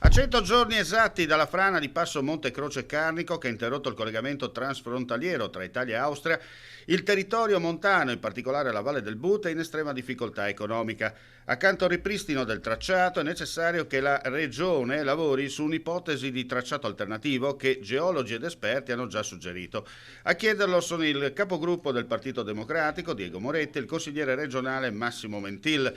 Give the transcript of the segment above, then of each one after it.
A 100 giorni esatti dalla frana di Passo Monte Croce Carnico che ha interrotto il collegamento transfrontaliero tra Italia e Austria, il territorio montano, in particolare la Valle del But, è in estrema difficoltà economica. Accanto al ripristino del tracciato è necessario che la Regione lavori su un'ipotesi di tracciato alternativo che geologi ed esperti hanno già suggerito. A chiederlo sono il capogruppo del Partito Democratico, Diego Moretti, e il consigliere regionale Massimo Mentil.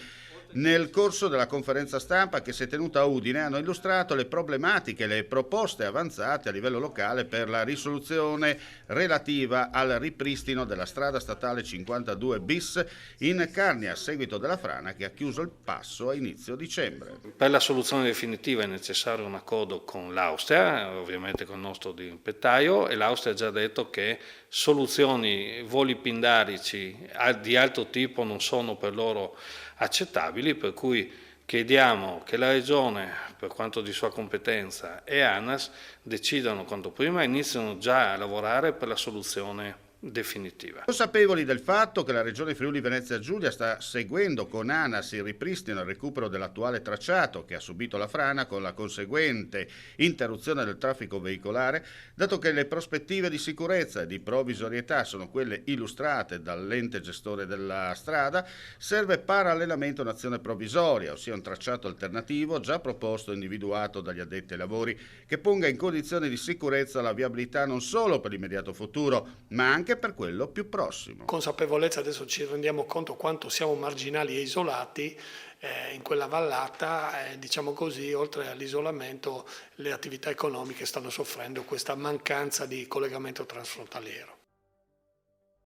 Nel corso della conferenza stampa che si è tenuta a Udine hanno illustrato le problematiche e le proposte avanzate a livello locale per la risoluzione relativa al ripristino della strada statale 52 bis in Carnia a seguito della frana che ha chiuso il passo a inizio dicembre. Per la soluzione definitiva è necessario un accordo con l'Austria, ovviamente con il nostro dirimpettaio, e l'Austria ha già detto che soluzioni voli pindarici di altro tipo non sono per loro accettabili, per cui chiediamo che la Regione, per quanto di sua competenza, e ANAS decidano quanto prima e iniziano già a lavorare per la soluzione definitiva. Consapevoli del fatto che la Regione Friuli Venezia Giulia sta seguendo con ANAS il ripristino e il recupero dell'attuale tracciato che ha subito la frana con la conseguente interruzione del traffico veicolare, dato che le prospettive di sicurezza e di provvisorietà sono quelle illustrate dall'ente gestore della strada, serve parallelamente un'azione provvisoria, ossia un tracciato alternativo già proposto e individuato dagli addetti ai lavori che ponga in condizioni di sicurezza la viabilità non solo per l'immediato futuro, ma anche per quello più prossimo. Consapevolezza, adesso ci rendiamo conto quanto siamo marginali e isolati in quella vallata, diciamo così, oltre all'isolamento le attività economiche stanno soffrendo questa mancanza di collegamento transfrontaliero.